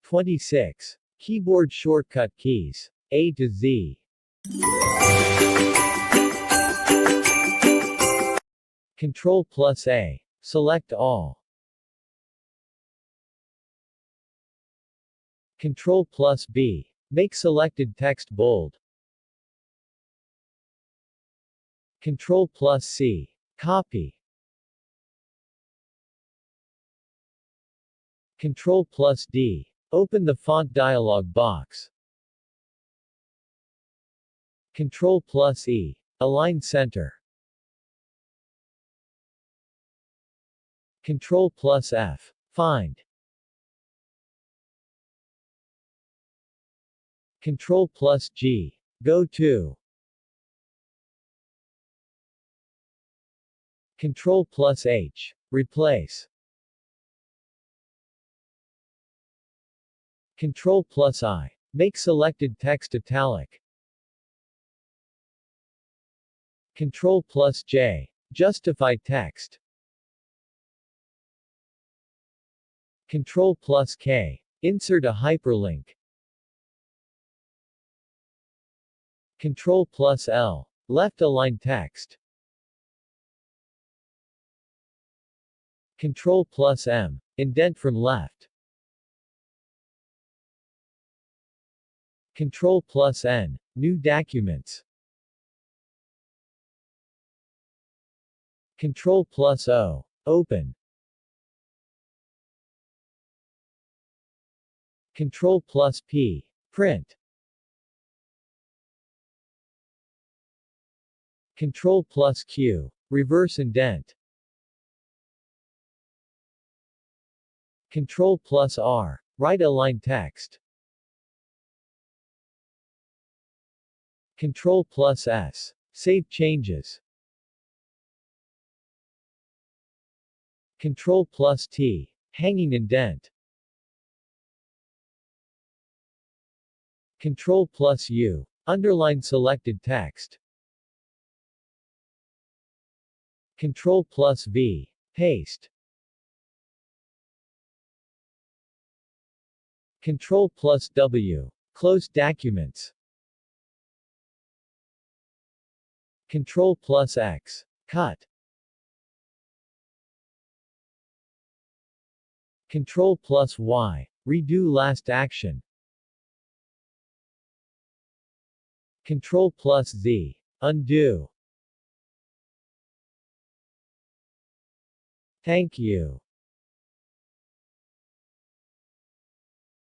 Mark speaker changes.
Speaker 1: 26. Keyboard shortcut keys. A to Z. Control plus A. Select all. Control plus B. Make selected text bold. Control plus C. Copy. Control plus D. Open the font dialog box. Control plus E. Align center. Control plus F. Find. Control plus G. Go to. Control plus H. Replace. Control plus I. Make selected text italic. Control plus J. Justify text. Control plus K. Insert a hyperlink. Control plus L. Left align text. Control plus M. Indent from left. Control plus N. New documents. Control plus O. Open. Control plus P. Print. Control plus Q. Reverse indent. Control plus R. Right align text. Control plus S. Save changes. Control plus T. Hanging indent. Control plus U. Underline selected text. Control plus V. Paste. Control plus W. Close documents. Control plus X. Cut. Control plus Y. Redo last action. Control plus Z. Undo. Thank you.